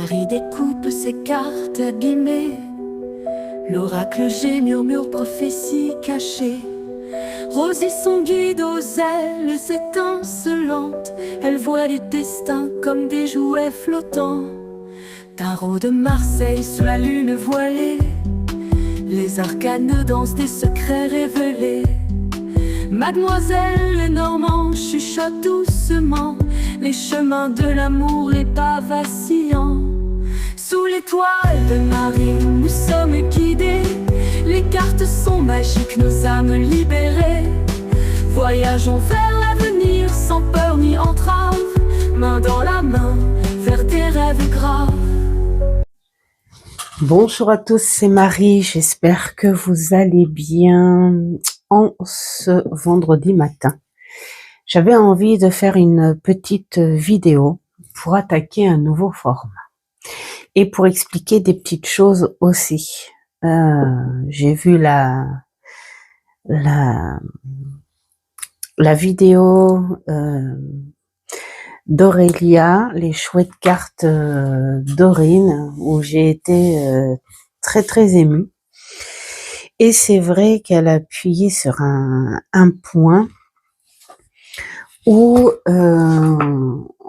Marie découpe ses cartes abîmées. L'oracle G murmure prophétie cachée. Rosie son guide aux ailes étincelantes. Elle voit les destins comme des jouets flottants. Tarot de Marseille sous la lune voilée. Les arcanes dansent des secrets révélés. Mademoiselle Lenormand chuchote doucement les chemins de l'amour, les pas vacillants. Sous l'étoile de Marie, nous sommes guidés. Les cartes sont magiques, nos âmes libérées. Voyageons vers l'avenir sans peur ni entrave, main dans la main vers des rêves graves. Bonjour à tous, c'est Marie, j'espère que vous allez bien en ce vendredi matin. J'avais envie de faire une petite vidéo pour attaquer un nouveau format et pour expliquer des petites choses aussi. J'ai vu la vidéo d'Aurélia, les chouettes cartes d'Aurine, où j'ai été très émue. Et c'est vrai qu'elle a appuyé sur un point où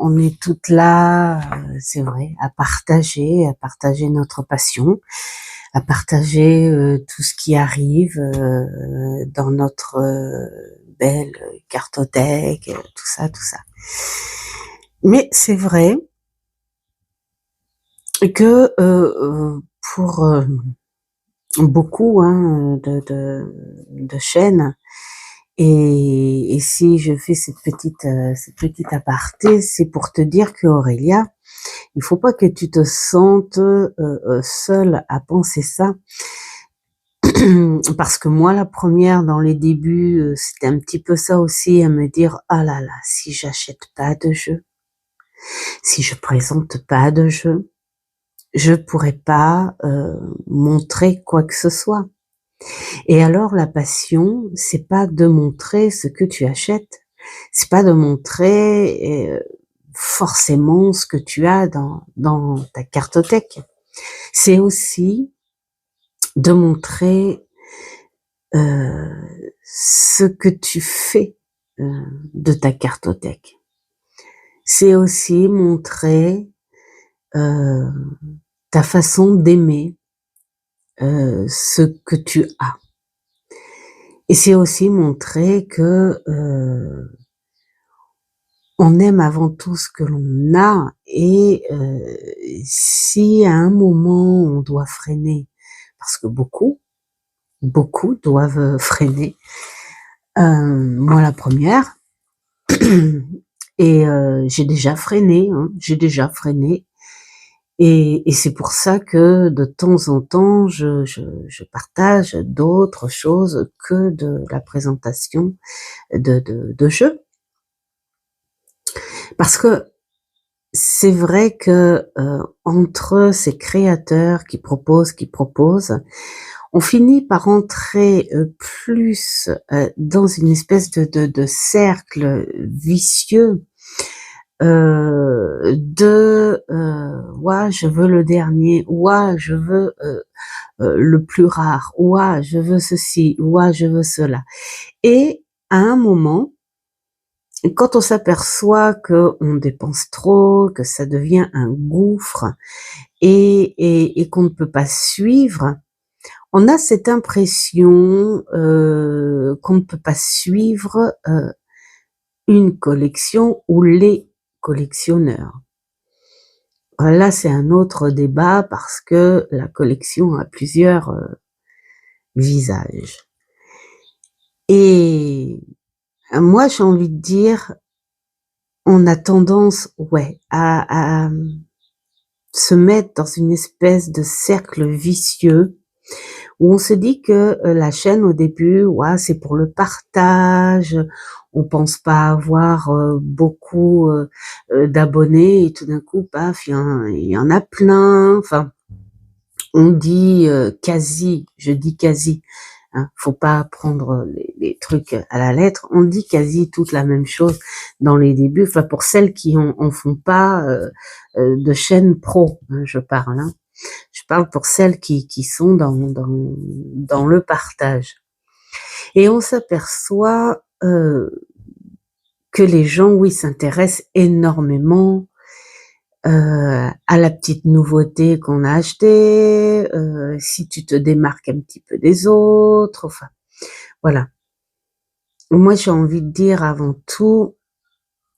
on est toutes là, c'est vrai, à partager notre passion, à partager tout ce qui arrive dans notre belle cartothèque, tout ça. Mais c'est vrai que pour beaucoup de chaînes, et si je fais cette petite aparté, c'est pour te dire que Aurélia, il faut pas que tu te sentes seule à penser ça, parce que moi la première dans les débuts, c'était un petit peu ça aussi, à me dire ah là là, si j'achète pas de jeu, si je présente pas de jeu, je pourrais pas montrer quoi que ce soit. Et alors la passion, c'est pas de montrer ce que tu achètes, c'est pas de montrer forcément ce que tu as dans ta cartothèque. C'est aussi de montrer ce que tu fais de ta cartothèque. C'est aussi montrer ta façon d'aimer ce que tu as. Et c'est aussi montrer que on aime avant tout ce que l'on a, et si à un moment on doit freiner, parce que beaucoup doivent freiner, moi la première, et j'ai déjà freiné, et c'est pour ça que de temps en temps je partage d'autres choses que de la présentation de jeux, parce que c'est vrai que entre ces créateurs qui proposent, on finit par entrer plus dans une espèce de cercle vicieux ouais, je veux le dernier, ouais, je veux le plus rare, ouais, je veux ceci, ouais, je veux cela. Et à un moment, quand on s'aperçoit que on dépense trop, que ça devient un gouffre, et qu'on ne peut pas suivre, on a cette impression qu'on ne peut pas suivre une collection ou les collectionneurs. Là, c'est un autre débat, parce que la collection a plusieurs visages. Et moi, j'ai envie de dire, on a tendance, à se mettre dans une espèce de cercle vicieux, où on se dit que la chaîne au début, c'est pour le partage, on pense pas avoir beaucoup d'abonnés, et tout d'un coup, paf, il y en a plein. Enfin, on dit quasi, je dis quasi, hein. Faut pas prendre les trucs à la lettre. On dit quasi toute la même chose dans les débuts. Enfin, pour celles qui en font pas de chaîne pro, hein, je parle. Hein. Je parle pour celles qui sont dans le partage. Et on s'aperçoit que les gens, oui, s'intéressent énormément à la petite nouveauté qu'on a achetée, si tu te démarques un petit peu des autres, enfin, voilà. Moi, j'ai envie de dire avant tout,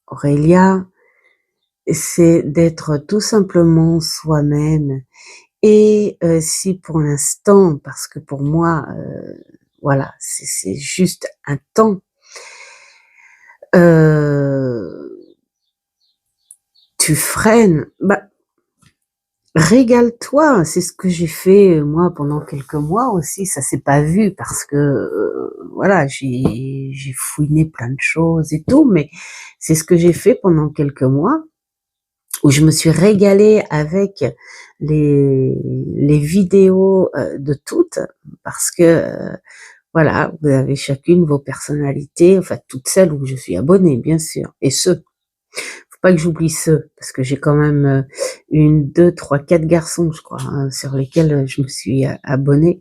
Aurélia, c'est d'être tout simplement soi-même. Et si pour l'instant, parce que pour moi, voilà, c'est juste un temps, tu freines, bah, régale-toi. C'est ce que j'ai fait moi pendant quelques mois aussi. Ça s'est pas vu parce que voilà, j'ai fouiné plein de choses et tout, mais c'est ce que j'ai fait pendant quelques mois où je me suis régalée avec les vidéos de toutes parce que voilà, vous avez chacune vos personnalités, enfin toutes celles où je suis abonnée bien sûr, et ceux, faut pas que j'oublie ceux, parce que j'ai quand même 1, 2, 3, 4 garçons je crois, hein, sur lesquels je me suis abonnée,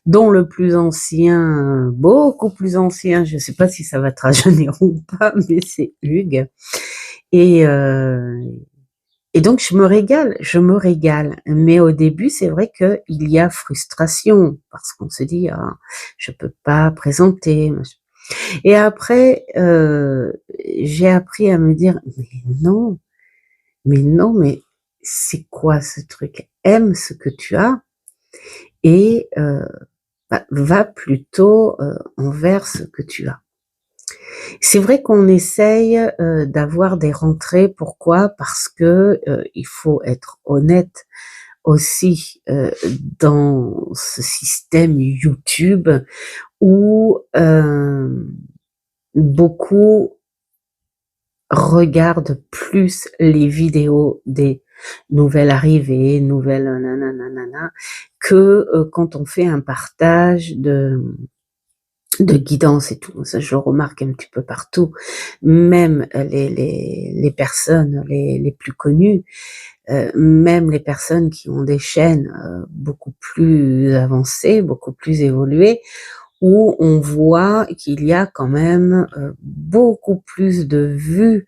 dont le plus ancien, beaucoup plus ancien, je sais pas si ça va te rajeunir ou pas, mais c'est Hugues, et donc je me régale. Mais au début, c'est vrai qu'il y a frustration parce qu'on se dit ah, je peux pas présenter. Et après, j'ai appris à me dire mais non, mais c'est quoi ce truc? Aime ce que tu as et bah, va plutôt envers ce que tu as. C'est vrai qu'on essaye d'avoir des rentrées. Pourquoi? Parce que il faut être honnête aussi dans ce système YouTube où beaucoup regardent plus les vidéos des nouvelles arrivées, nouvelles nanana, que quand on fait un partage de guidance et tout. Ça, je le remarque un petit peu partout. Même les personnes les plus connues, même les personnes qui ont des chaînes beaucoup plus avancées, beaucoup plus évoluées, où on voit qu'il y a quand même beaucoup plus de vues,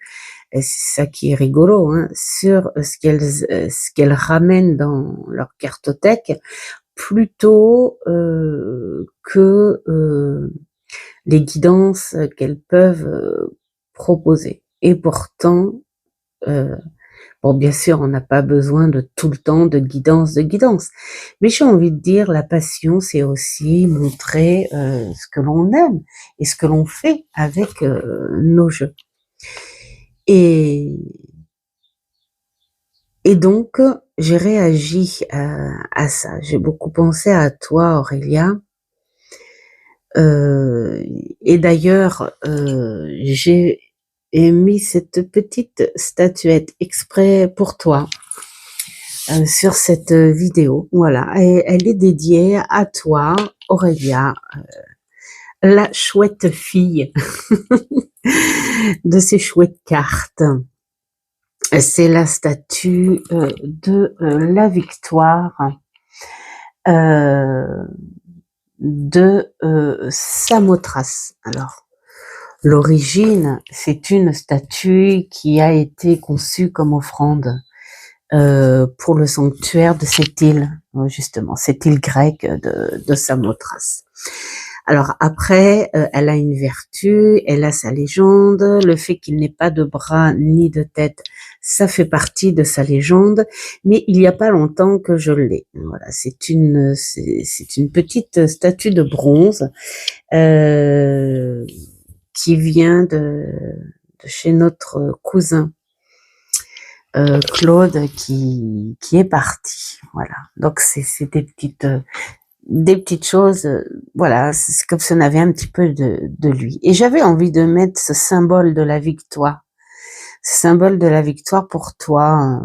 et c'est ça qui est rigolo, hein, sur ce qu'elles ramènent dans leur cartothèque, plutôt que les guidances qu'elles peuvent proposer. Et pourtant, bon, bien sûr, on n'a pas besoin de tout le temps de guidance, mais j'ai envie de dire, la passion, c'est aussi montrer ce que l'on aime et ce que l'on fait avec nos jeux. Et donc, j'ai réagi à ça. J'ai beaucoup pensé à toi, Aurélia. Et d'ailleurs, j'ai mis cette petite statuette exprès pour toi sur cette vidéo. Voilà, et elle est dédiée à toi, Aurélia, la chouette fille de ces chouettes cartes. C'est la statue de la victoire de Samothrace. Alors, l'origine, c'est une statue qui a été conçue comme offrande pour le sanctuaire de cette île, justement, cette île grecque de Samothrace. Alors après, elle a une vertu, elle a sa légende, le fait qu'il n'ait pas de bras ni de tête, ça fait partie de sa légende, mais il n'y a pas longtemps que je l'ai. Voilà, c'est une petite statue de bronze qui vient de chez notre cousin Claude qui est parti. Voilà, donc c'est des petites choses, voilà, c'est comme si on avait un petit peu de lui. Et j'avais envie de mettre ce symbole de la victoire, pour toi,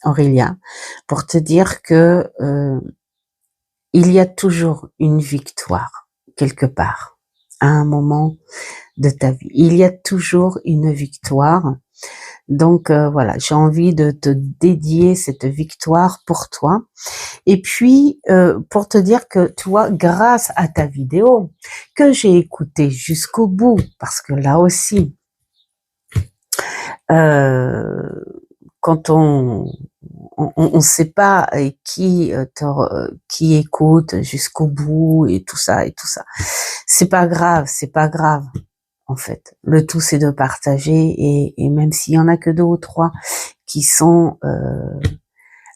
Aurélia, pour te dire que il y a toujours une victoire. quelque part, à un moment de ta vie. Il y a toujours une victoire. Donc voilà, j'ai envie de te dédier cette victoire pour toi. Et puis, pour te dire que, tu vois, grâce à ta vidéo, que j'ai écoutée jusqu'au bout, parce que là aussi, quand on sait pas qui écoute jusqu'au bout et tout ça, c'est pas grave, en fait. Le tout, c'est de partager, et même s'il y en a que 2 ou 3 qui sont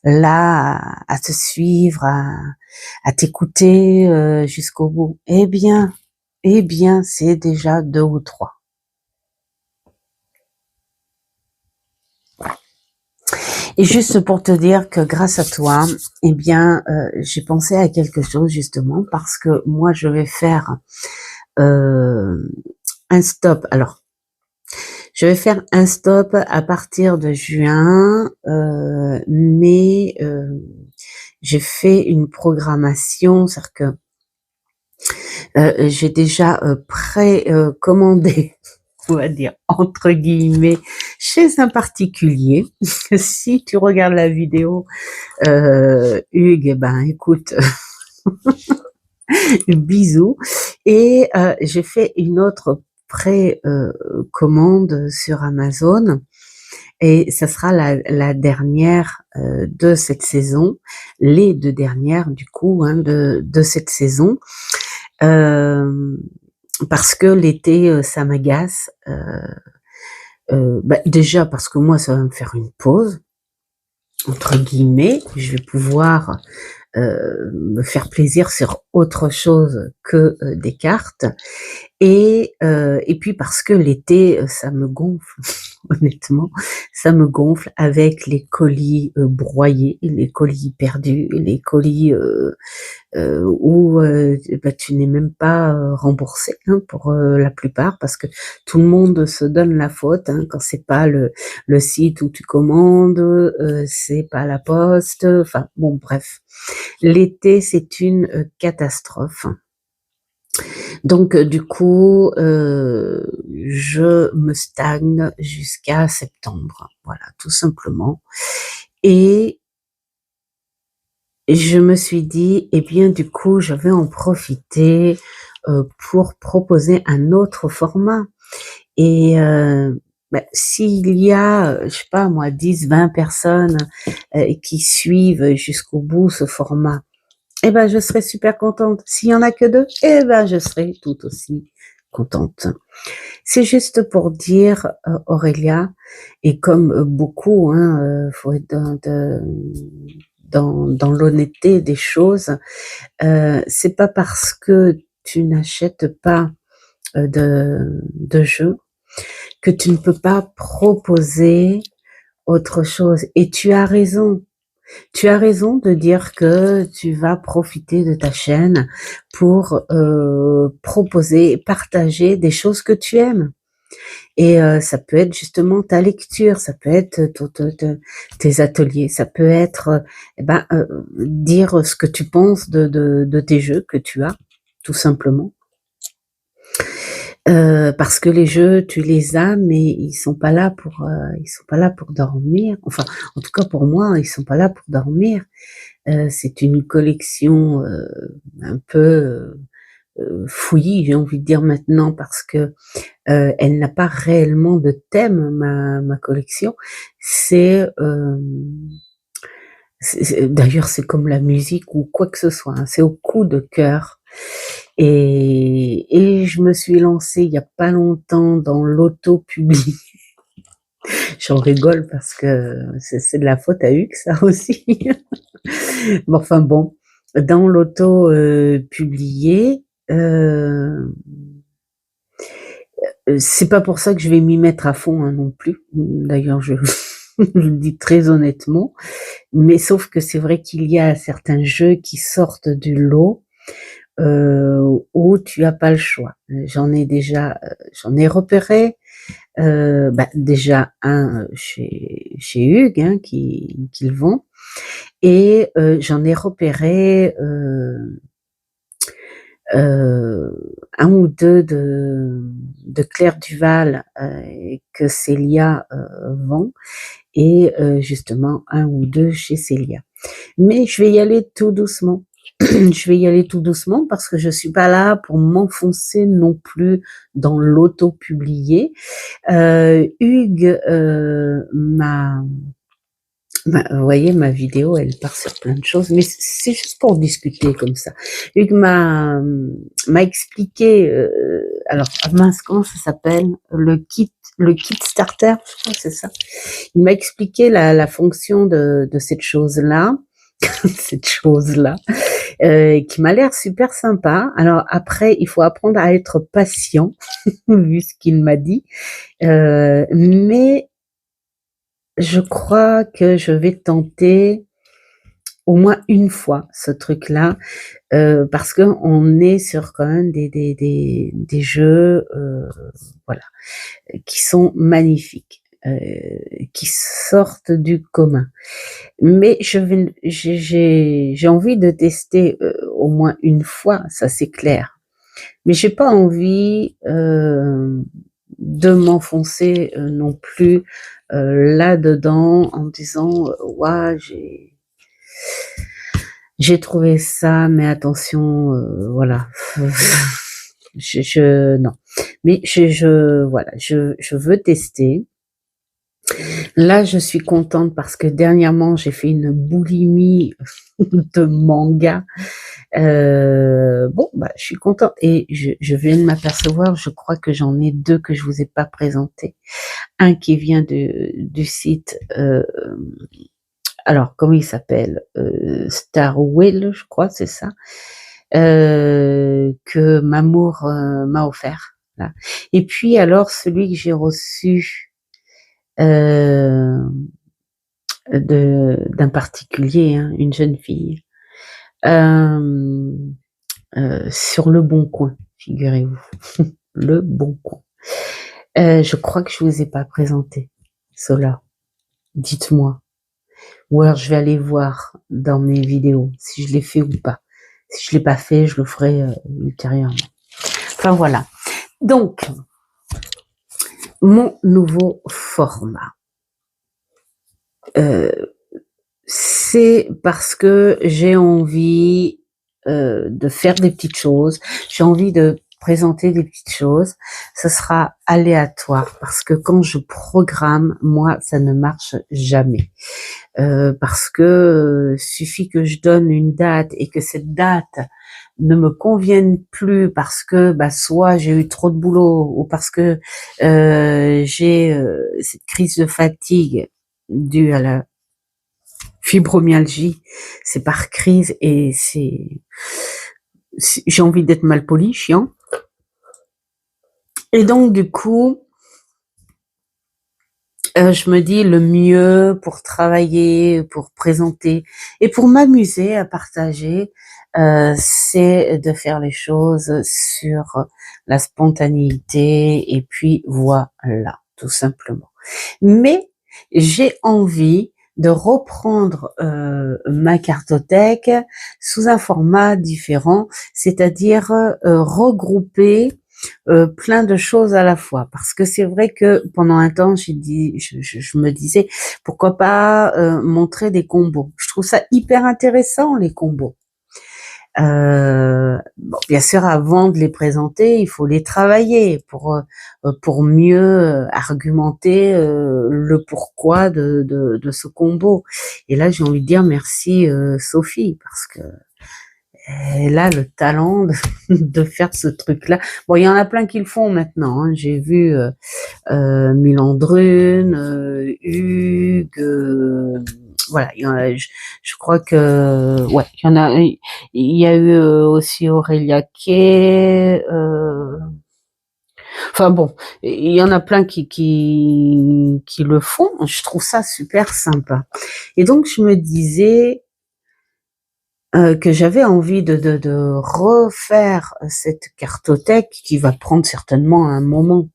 là à te suivre, à t'écouter jusqu'au bout, eh bien, c'est déjà 2 ou 3. Et juste pour te dire que grâce à toi, eh bien, j'ai pensé à quelque chose justement, parce que moi, je vais faire un stop. Alors, je vais faire un stop à partir de juin, mais j'ai fait une programmation, c'est-à-dire que j'ai déjà précommandé, on va dire entre guillemets, chez un particulier. Si tu regardes la vidéo, Hugues, eh ben écoute, bisous. Et j'ai fait une autre précommande sur Amazon, et ça sera la dernière de cette saison, les 2 dernières du coup de cette saison, parce que l'été ça m'agace. Déjà parce que moi ça va me faire une pause entre guillemets, je vais pouvoir me faire plaisir sur autre chose que des cartes, et puis parce que l'été ça me gonfle. Honnêtement, ça me gonfle avec les colis broyés, les colis perdus, les colis où tu n'es même pas remboursé pour la plupart, parce que tout le monde se donne la faute quand c'est pas le site où tu commandes, c'est pas la poste, enfin bon bref. L'été c'est une catastrophe. Donc du coup, je me stagne jusqu'à septembre, voilà, tout simplement. Et je me suis dit, eh bien du coup, je vais en profiter pour proposer un autre format. Et s'il y a, je sais pas moi, 10-20 personnes qui suivent jusqu'au bout ce format, eh ben je serai super contente. S'il y en a que 2, eh ben je serai tout aussi contente. C'est juste pour dire, Aurélia, et comme beaucoup, faut être dans l'honnêteté des choses, c'est pas parce que tu n'achètes pas de jeu que tu ne peux pas proposer autre chose. Et tu as raison. Tu as raison de dire que tu vas profiter de ta chaîne pour proposer, partager des choses que tu aimes. Et ça peut être justement ta lecture, ça peut être tes ateliers, ça peut être dire ce que tu penses de tes jeux que tu as, tout simplement. Parce que les jeux, tu les as, mais ils sont pas là pour dormir. Enfin, en tout cas pour moi, ils sont pas là pour dormir. C'est une collection un peu fouillis, j'ai envie de dire maintenant, parce que elle n'a pas réellement de thème, ma collection. D'ailleurs, c'est comme la musique ou quoi que ce soit, c'est au coup de cœur. Et je me suis lancée il y a pas longtemps dans l'auto-publi. J'en rigole parce que c'est de la faute à Hugues, ça aussi. Bon, enfin bon, dans l'auto publié, c'est pas pour ça que je vais m'y mettre à fond non plus. D'ailleurs, je le dis très honnêtement, mais sauf que c'est vrai qu'il y a certains jeux qui sortent du lot où tu as pas le choix. J'en ai repéré déjà un chez Hugues qui le vend, et j'en ai repéré un ou deux de Claire Duval que Célia vend et justement un ou deux chez Célia. Mais je vais y aller tout doucement. Je vais y aller tout doucement parce que je suis pas là pour m'enfoncer non plus dans l'auto-publié. Hugues vous voyez, ma vidéo, elle part sur plein de choses, mais c'est juste pour discuter comme ça. Hugues m'a expliqué, alors mince, comment ça s'appelle, le kit starter, je crois que c'est ça. Il m'a expliqué la fonction de cette chose-là, cette chose-là, qui m'a l'air super sympa. Alors après, il faut apprendre à être patient, vu ce qu'il m'a dit, mais je crois que je vais tenter au moins une fois ce truc-là, parce que on est sur quand même des jeux, voilà, qui sont magnifiques, qui sortent du commun. Mais j'ai envie de tester au moins une fois, ça c'est clair. Mais j'ai pas envie de m'enfoncer non plus là-dedans en me disant ouais, j'ai trouvé ça, mais attention, voilà. Non. Mais voilà, je veux tester. Là, je suis contente parce que dernièrement, j'ai fait une boulimie de manga. Bon, bah, je suis contente et je viens de m'apercevoir, je crois que j'en ai deux que je vous ai pas présentés. Un qui vient du site, alors comment il s'appelle, Star Whale, je crois, c'est ça, que Mamour m'a offert. Là. Et puis alors celui que j'ai reçu d'un particulier, hein, une jeune fille, sur Le Bon Coin, figurez-vous. Le Bon Coin. Je crois que je vous ai pas présenté cela. Dites-moi. Ou alors je vais aller voir dans mes vidéos si je l'ai fait ou pas. Si je l'ai pas fait, je le ferai ultérieurement. Enfin voilà. Donc, mon nouveau format. C'est parce que j'ai envie de faire des petites choses. J'ai envie de présenter des petites choses. Ce sera aléatoire parce que quand je programme, moi, ça ne marche jamais. Parce que suffit que je donne une date et que cette date ne me convienne plus parce que soit j'ai eu trop de boulot ou parce que j'ai cette crise de fatigue due à la fibromyalgie, c'est par crise et j'ai envie d'être mal poli, chiant. Et donc du coup, je me dis le mieux pour travailler, pour présenter et pour m'amuser à partager, c'est de faire les choses sur la spontanéité et puis voilà, tout simplement. Mais j'ai envie de reprendre ma cartothèque sous un format différent, c'est-à-dire regrouper plein de choses à la fois, parce que c'est vrai que pendant un temps je me disais pourquoi pas montrer des combos. Je trouve ça hyper intéressant, les combos. Bon, bien sûr, avant de les présenter, il faut les travailler pour mieux argumenter le pourquoi de ce combo. Et là, j'ai envie de dire merci Sophie, parce que elle a le talent de faire ce truc-là. Bon, il y en a plein qui le font maintenant. Hein. J'ai vu Milan Drune, Hugues, voilà. Je crois que ouais, il y en a. Il y a eu aussi Aurélia Kay. Enfin bon, il y en a plein qui le font. Je trouve ça super sympa. Et donc je me disais que j'avais envie de refaire cette cartothèque qui va prendre certainement un moment,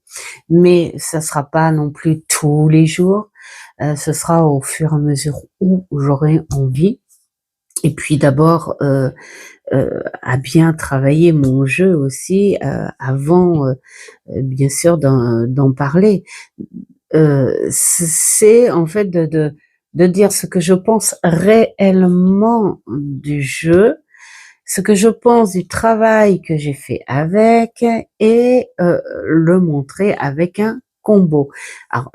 mais ça sera pas non plus tous les jours, ce sera au fur et à mesure où j'aurai envie. Et puis d'abord à bien travailler mon jeu aussi avant, bien sûr, d'en parler. C'est en fait de dire ce que je pense réellement du jeu, ce que je pense du travail que j'ai fait avec et le montrer avec un combo. Alors,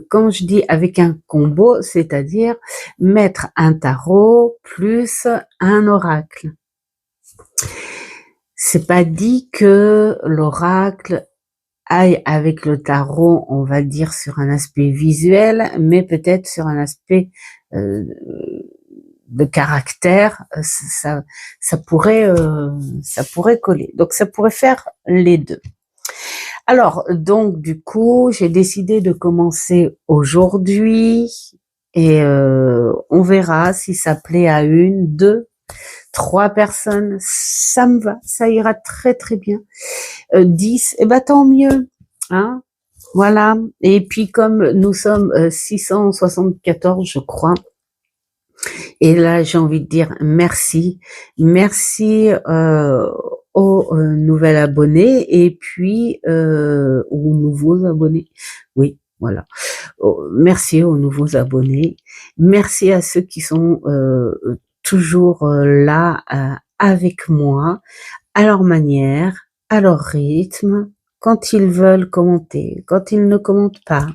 quand je dis avec un combo, c'est-à-dire mettre un tarot plus un oracle. C'est pas dit que l'oracle aille avec le tarot, on va dire, sur un aspect visuel, mais peut-être sur un aspect de caractère, ça pourrait coller. Donc ça pourrait faire les deux. Alors donc du coup, j'ai décidé de commencer aujourd'hui et on verra si ça plaît à 1, 2, 3 personnes, ça me va, ça ira très très bien. 10, eh ben tant mieux, hein. Voilà. Et puis comme nous sommes 674, je crois. Et là, j'ai envie de dire merci, merci aux nouvel abonnés et puis aux nouveaux abonnés. Oui, voilà. Merci aux nouveaux abonnés. Merci à ceux qui sont toujours là avec moi, à leur manière, à leur rythme, quand ils veulent commenter, quand ils ne commentent pas,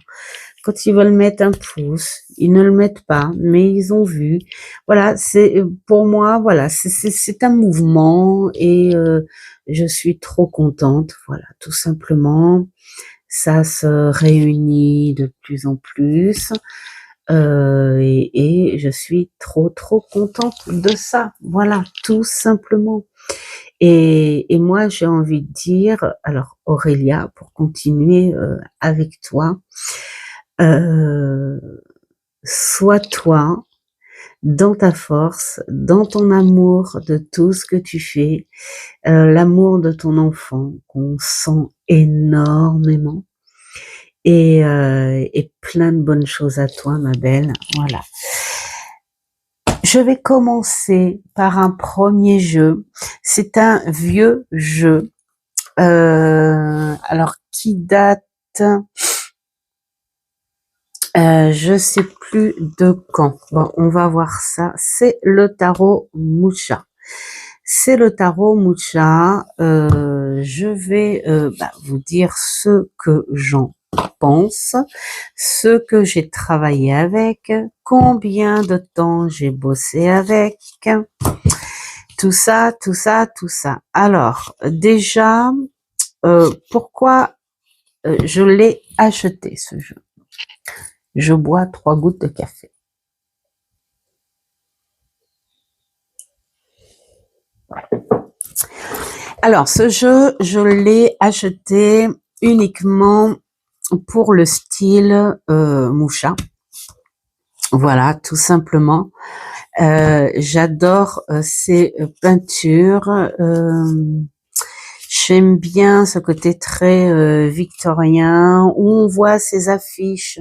quand ils veulent mettre un pouce, ils ne le mettent pas, mais ils ont vu. Voilà, c'est pour moi, voilà, c'est un mouvement et je suis trop contente. Voilà, tout simplement, ça se réunit de plus en plus et je suis trop contente de ça. Voilà, tout simplement. Et moi, j'ai envie de dire, alors Aurélia, pour continuer avec toi, sois toi dans ta force, dans ton amour de tout ce que tu fais, l'amour de ton enfant qu'on sent énormément et plein de bonnes choses à toi, ma belle. Voilà. Je vais commencer par un premier jeu. C'est un vieux jeu, alors qui date, je sais plus de quand. Bon, on va voir ça. C'est le tarot Mucha. C'est le tarot Mucha. Je vais vous dire ce que j'en pense, ce que j'ai travaillé avec, combien de temps j'ai bossé avec, tout ça. Alors, déjà, pourquoi je l'ai acheté ce jeu? Je bois 3 gouttes de café. Alors, ce jeu, je l'ai acheté uniquement pour le style Mucha. Voilà, tout simplement. J'adore ces peintures. J'aime bien ce côté très victorien où on voit ces affiches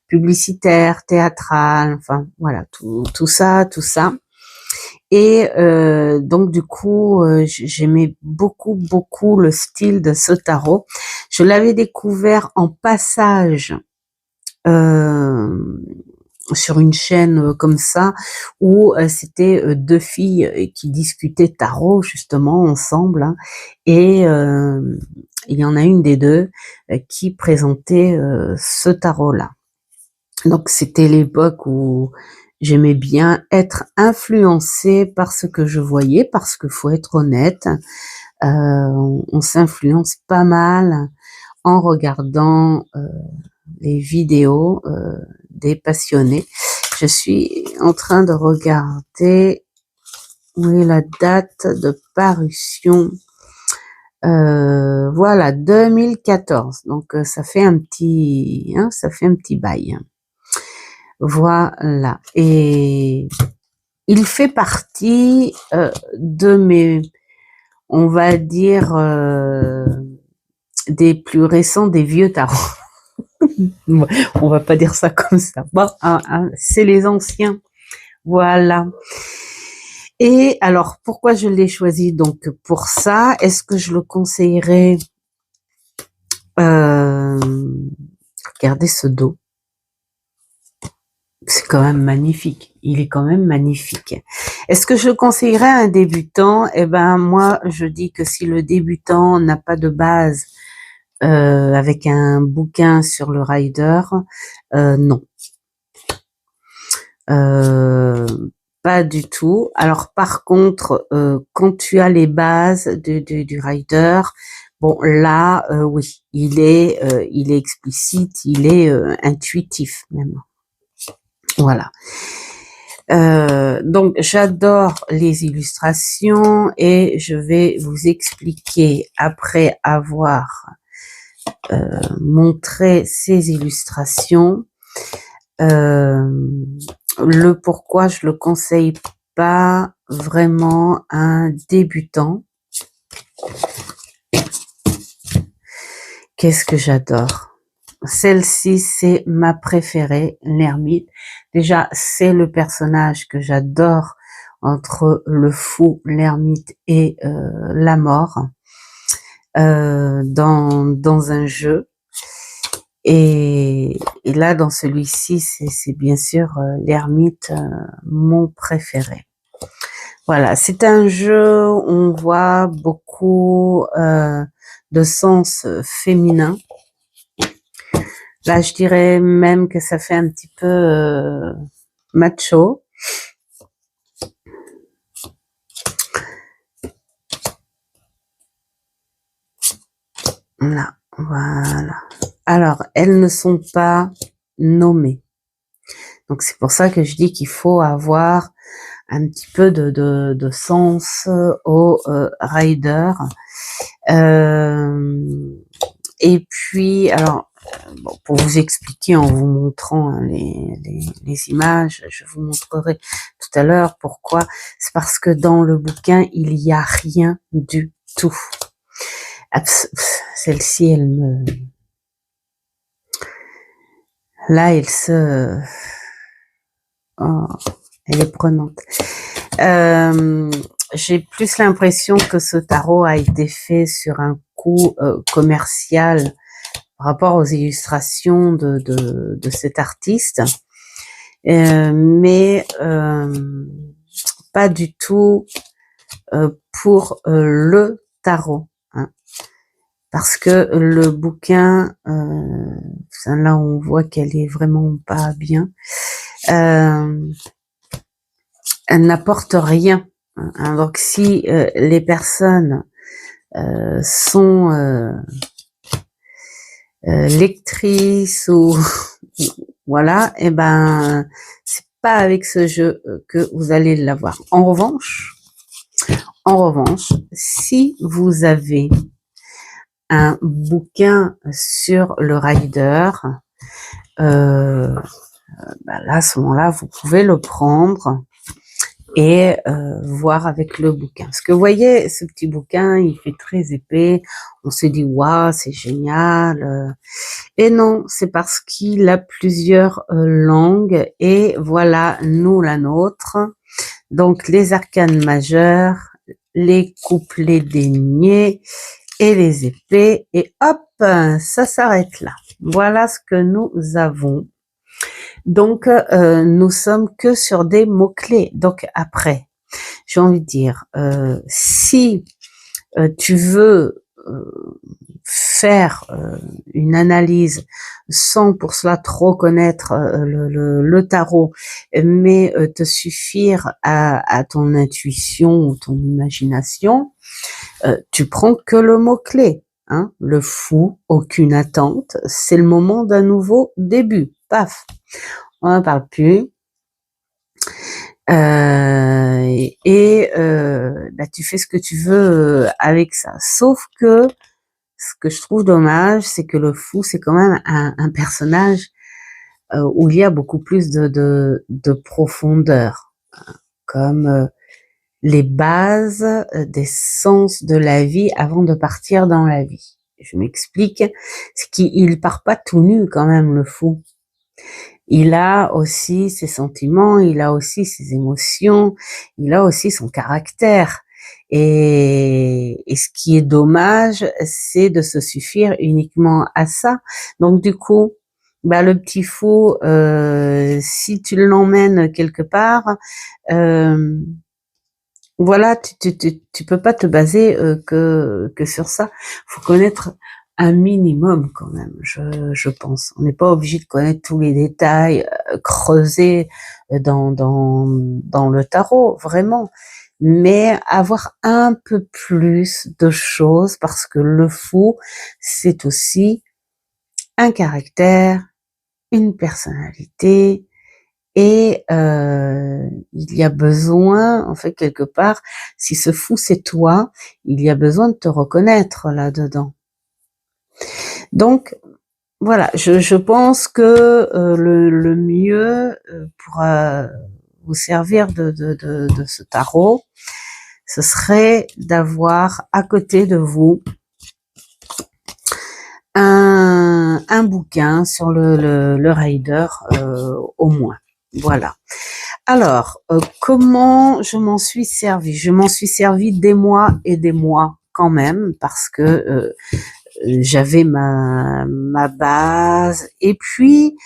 publicitaires, théâtrales, enfin voilà, tout ça. Et donc du coup, j'aimais beaucoup le style de ce tarot. Je l'avais découvert en passage sur une chaîne comme ça, où c'était 2 filles qui discutaient tarot justement ensemble, hein, et il y en a une des 2 qui présentait ce tarot-là. Donc c'était l'époque où j'aimais bien être influencée par ce que je voyais, parce que faut être honnête, on s'influence pas mal en regardant les vidéos des passionnés. Je suis en train de regarder où est la date de parution. Voilà, 2014. Donc ça fait un petit bail. Voilà. Et il fait partie de mes, on va dire, des plus récents, des vieux tarots. On va pas dire ça comme ça. Bon, c'est les anciens. Voilà. Et alors, pourquoi je l'ai choisi donc pour ça? Est-ce que je le conseillerais? Regardez ce dos. C'est quand même magnifique. Il est quand même magnifique. Est-ce que je conseillerais à un débutant? Eh ben, moi, je dis que si le débutant n'a pas de base avec un bouquin sur le rider, non. Pas du tout. Alors, par contre, quand tu as les bases du rider, bon, là, oui, il est explicite, il est intuitif même. Voilà. Donc j'adore les illustrations et je vais vous expliquer après avoir montré ces illustrations le pourquoi je le conseille pas vraiment à un débutant. Qu'est-ce que j'adore! Celle-ci, c'est ma préférée, l'ermite. Déjà, c'est le personnage que j'adore entre le fou, l'ermite et la mort dans un jeu. Et là, dans celui-ci, c'est bien sûr l'ermite, mon préféré. Voilà, c'est un jeu où on voit beaucoup de sens féminin. Là, je dirais même que ça fait un petit peu macho. Là, voilà. Alors, elles ne sont pas nommées. Donc, c'est pour ça que je dis qu'il faut avoir un petit peu de sens au rider. Et puis, alors, bon, pour vous expliquer en vous montrant hein, les images, je vous montrerai tout à l'heure pourquoi. C'est parce que dans le bouquin, il n'y a rien du tout. Celle-ci, elle me... Là, elle se... Oh, elle est prenante. J'ai plus l'impression que ce tarot a été fait sur un coup commercial par rapport aux illustrations de cet artiste, mais pas du tout pour le tarot. Hein. Parce que le bouquin, là on voit qu'elle est vraiment pas bien, elle n'apporte rien. Hein. Donc si les personnes sont lectrices ou voilà, et ben c'est pas avec ce jeu que vous allez l'avoir. En revanche, si vous avez un bouquin sur le rider, là à ce moment-là, vous pouvez le prendre et voir avec le bouquin. Parce que vous voyez, ce petit bouquin, il fait très épais. On se dit, waouh, c'est génial. Et non, c'est parce qu'il a plusieurs langues. Et voilà, nous, la nôtre. Donc, les arcanes majeures, les couplets déniés et les épées. Et hop, ça s'arrête là. Voilà ce que nous avons. Donc, nous sommes que sur des mots-clés. Donc, après, j'ai envie de dire, si tu veux faire une analyse sans pour cela trop connaître le tarot, mais te suffire à ton intuition ou ton imagination, tu prends que le mot-clé. Hein, le fou, aucune attente, c'est le moment d'un nouveau début. Paf, on n'en parle plus. Tu fais ce que tu veux avec ça. Sauf que ce que je trouve dommage, c'est que le fou, c'est quand même un personnage où il y a beaucoup plus de profondeur, hein, comme les bases des sens de la vie avant de partir dans la vie. Je m'explique, c'est qu'il part pas tout nu quand même, le fou. Il a aussi ses sentiments, il a aussi ses émotions, il a aussi son caractère. Et ce qui est dommage, c'est de se suffire uniquement à ça. Donc du coup, bah, le petit fou, si tu l'emmènes quelque part, voilà, tu peux pas te baser que sur ça. Faut connaître un minimum quand même, je pense. On n'est pas obligé de connaître tous les détails, creuser dans le tarot, vraiment. Mais avoir un peu plus de choses, parce que le fou, c'est aussi un caractère, une personnalité, et il y a besoin, en fait, quelque part, si ce fou c'est toi, il y a besoin de te reconnaître là-dedans. Donc, voilà, je pense que le mieux pour vous servir de ce tarot, ce serait d'avoir à côté de vous un bouquin sur le rider au moins. Voilà. Alors, comment je m'en suis servie? Je m'en suis servie des mois et des mois quand même, parce que j'avais ma base. Et puis,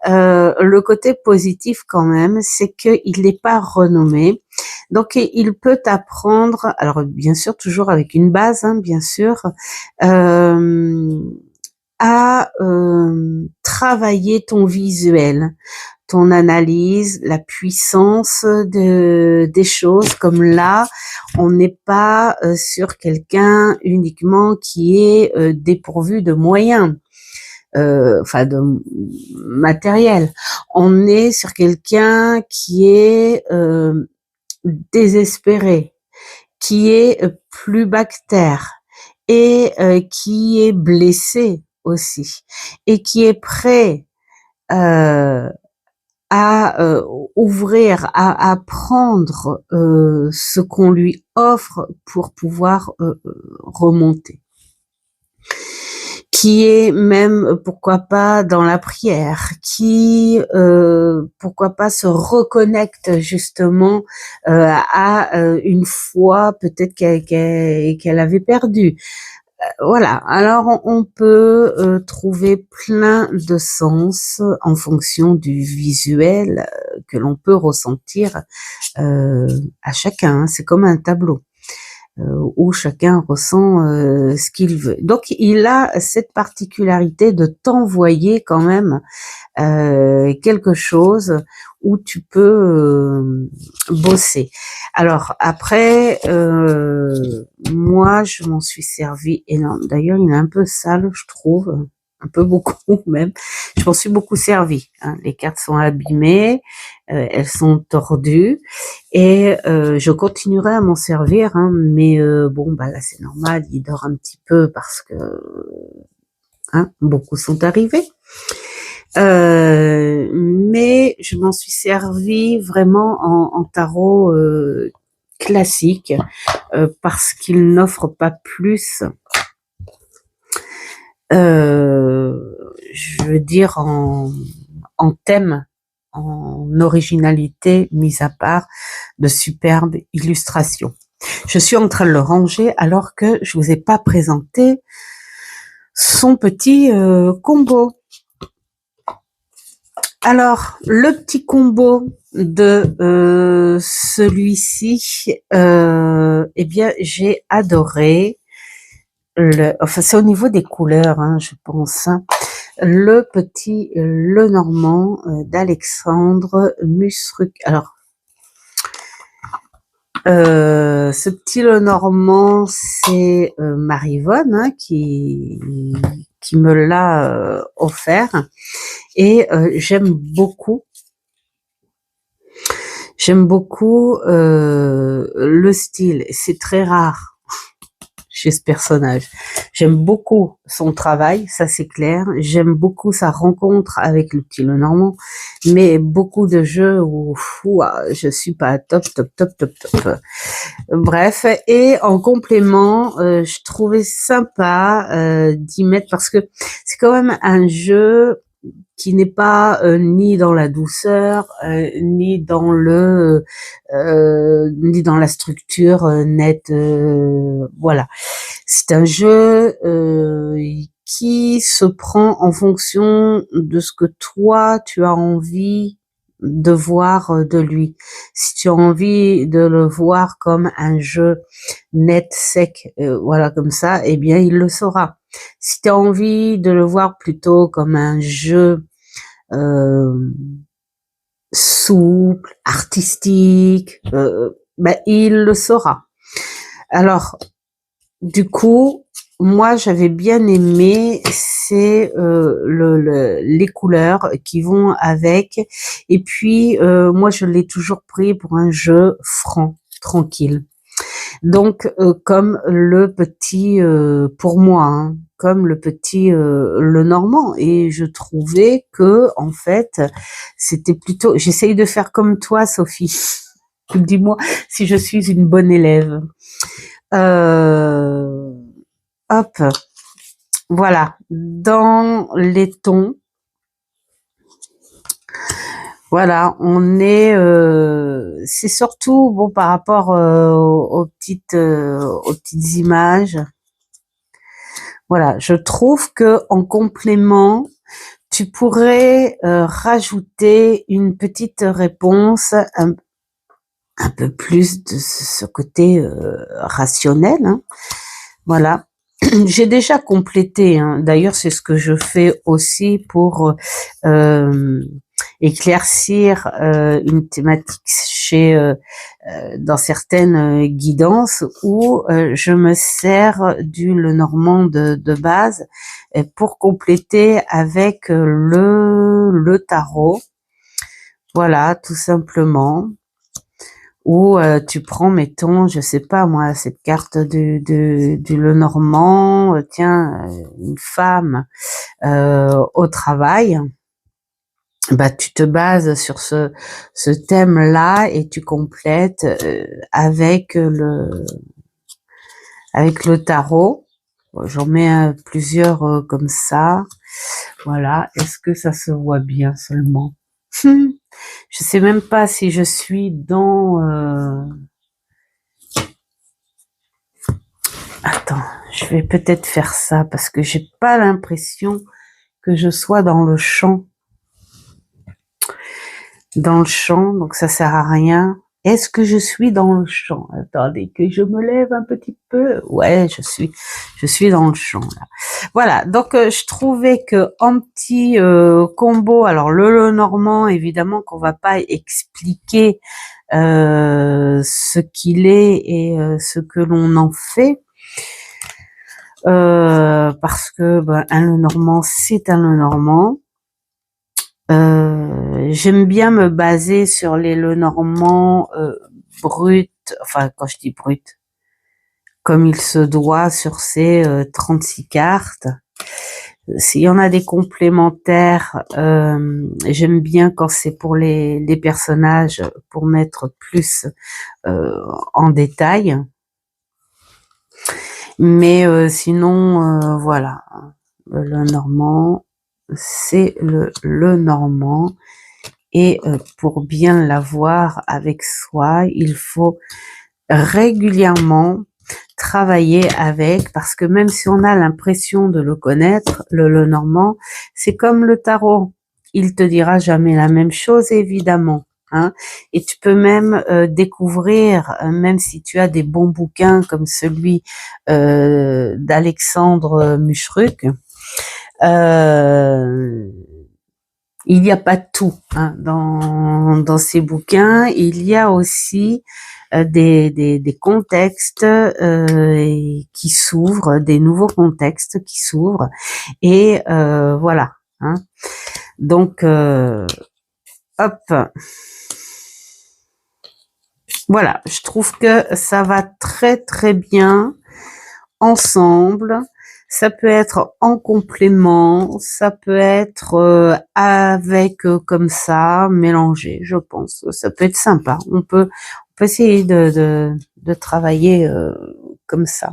le côté positif quand même, c'est qu'il n'est pas renommé. Donc, il peut apprendre, alors bien sûr, toujours avec une base, hein, bien sûr, à travailler ton visuel, ton analyse, la puissance des choses. Comme là, on n'est pas sur quelqu'un uniquement qui est dépourvu de moyens, enfin de matériel. On est sur quelqu'un qui est désespéré, qui est plus bactère et qui est blessé aussi, et qui est prêt à ouvrir, à prendre ce qu'on lui offre pour pouvoir remonter. Qui est même, pourquoi pas, dans la prière, qui, pourquoi pas, se reconnecte justement à une foi peut-être qu'elle avait perdue. Voilà, alors on peut trouver plein de sens en fonction du visuel que l'on peut ressentir à chacun, hein. C'est comme un tableau où chacun ressent ce qu'il veut. Donc il a cette particularité de t'envoyer quand même quelque chose où tu peux bosser. Alors après, moi je m'en suis servi énorme. D'ailleurs, il est un peu sale, je trouve, un peu beaucoup même. Je m'en suis beaucoup servi, hein. Les cartes sont abîmées, elles sont tordues, et je continuerai à m'en servir, hein, mais bon, bah là c'est normal, il dort un petit peu parce que hein, beaucoup sont arrivés. Mais je m'en suis servi vraiment en tarot classique parce qu'il n'offre pas plus, je veux dire en thème, en originalité, mis à part de superbes illustrations. Je suis en train de le ranger alors que je vous ai pas présenté son petit combo. Alors, le petit combo de celui-ci, eh bien, j'ai adoré. Enfin, c'est au niveau des couleurs, hein, je pense. Hein. Le petit Lenormand d'Alexandre Musruc. Alors, ce petit Lenormand, c'est Marivonne hein, qui me l'a offert, et j'aime beaucoup le style. C'est très rare chez ce personnage. J'aime beaucoup son travail, ça c'est clair. J'aime beaucoup sa rencontre avec le petit Lenormand, mais beaucoup de jeux où je suis pas top. Bref, et en complément, je trouvais sympa d'y mettre, parce que c'est quand même un jeu qui n'est pas ni dans la douceur, ni dans ni dans la structure nette. Voilà, c'est un jeu qui se prend en fonction de ce que toi tu as envie de voir de lui. Si tu as envie de le voir comme un jeu net, sec, voilà comme ça, eh bien il le sera. Si tu as envie de le voir plutôt comme un jeu souple, artistique, ben, il le saura. Alors, du coup, moi j'avais bien aimé, c'est les couleurs qui vont avec, et puis moi je l'ai toujours pris pour un jeu franc, tranquille. Donc comme le petit, pour moi, hein, comme le petit le normand, et je trouvais que en fait c'était plutôt, j'essaye de faire comme toi Sophie, dis-moi si je suis une bonne élève. Hop, voilà, dans les tons, voilà, on est, c'est surtout bon par rapport aux petites images. Voilà, je trouve que en complément, tu pourrais rajouter une petite réponse, un peu plus de ce côté rationnel, hein. Voilà. J'ai déjà complété, hein. D'ailleurs, c'est ce que je fais aussi pour éclaircir une thématique dans certaines guidances où je me sers du Lenormand de base pour compléter avec le tarot. Voilà, tout simplement. Ou tu prends, mettons, je sais pas moi, cette carte du Lenormand, tiens, une femme au travail, bah tu te bases sur ce thème-là et tu complètes avec le tarot. Bon, j'en mets plusieurs comme ça. Voilà, est-ce que ça se voit bien seulement? Je sais même pas si je suis dans... Attends, je vais peut-être faire ça parce que j'ai pas l'impression que je sois dans le champ. Dans le champ, donc ça sert à rien. Est-ce que je suis dans le champ? Attendez, que je me lève un petit peu. Ouais, je suis dans le champ là. Voilà, donc je trouvais que en petit combo, alors le Normand, évidemment qu'on va pas expliquer ce qu'il est et ce que l'on en fait. Parce que ben, un Lenormand, c'est un Lenormand. J'aime bien me baser sur les Lenormands bruts, enfin quand je dis brut, comme il se doit sur ces 36 cartes. S'il y en a des complémentaires, j'aime bien quand c'est pour les personnages, pour mettre plus en détail. Mais sinon, voilà, le Normand, c'est le Normand. Et pour bien l'avoir avec soi, il faut régulièrement travailler avec, parce que même si on a l'impression de le connaître, le Normand, c'est comme le tarot. Il te dira jamais la même chose, évidemment. Hein, et tu peux même découvrir, même si tu as des bons bouquins comme celui d'Alexandre Muschruck, il n'y a pas tout hein, dans ces bouquins. Il y a aussi des contextes qui s'ouvrent, des nouveaux contextes qui s'ouvrent. Et voilà. Hein. Donc, hop. Voilà, je trouve que ça va très très bien ensemble. Ça peut être en complément, ça peut être avec comme ça, mélangé, je pense. Ça peut être sympa. On peut essayer de travailler comme ça.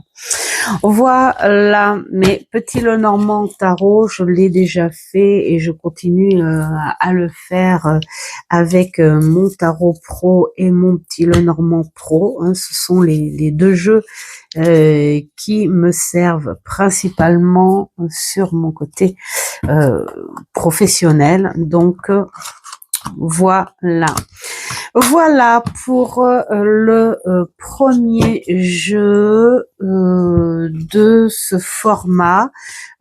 Voilà, mais petit Lenormand tarot, je l'ai déjà fait et je continue à le faire avec mon tarot pro et mon petit Lenormand pro. Hein, ce sont les deux jeux qui me servent principalement sur mon côté professionnel. Donc voilà. Voilà pour le premier jeu de ce format.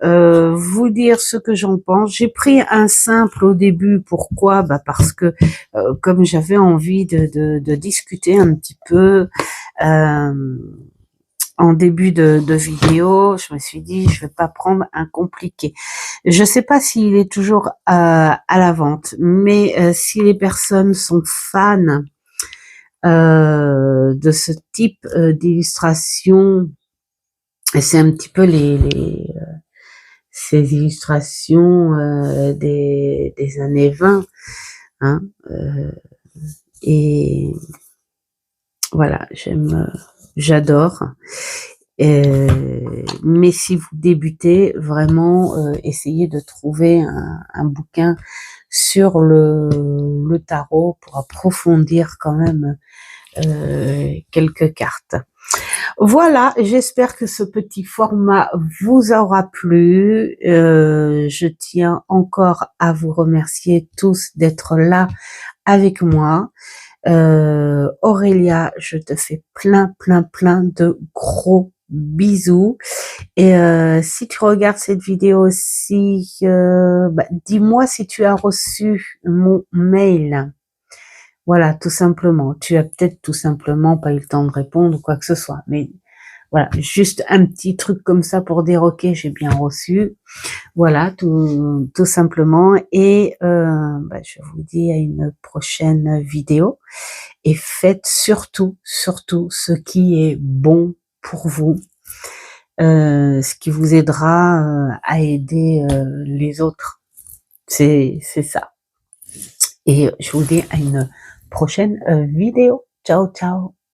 Vous dire ce que j'en pense. J'ai pris un simple au début. Pourquoi? Bah parce que comme j'avais envie de discuter un petit peu en début de vidéo, je me suis dit je vais pas prendre un compliqué. Je sais pas s'il est toujours à la vente, mais si les personnes sont fans de ce type d'illustration, et c'est un petit peu ces illustrations des années 20, hein, et voilà, j'adore. Mais si vous débutez, vraiment, essayez de trouver un bouquin sur le tarot pour approfondir quand même quelques cartes. Voilà, j'espère que ce petit format vous aura plu. Je tiens encore à vous remercier tous d'être là avec moi. Aurélia, je te fais plein de gros bisous. Et si tu regardes cette vidéo aussi, dis-moi si tu as reçu mon mail. Voilà, tout simplement. Tu as peut-être tout simplement pas eu le temps de répondre ou quoi que ce soit. Mais voilà, juste un petit truc comme ça pour dire ok, j'ai bien reçu. Voilà, tout simplement. Et je vous dis à une prochaine vidéo. Et faites surtout ce qui est bon pour vous. Ce qui vous aidera à aider les autres. C'est ça. Et je vous dis à une prochaine vidéo. Ciao, ciao.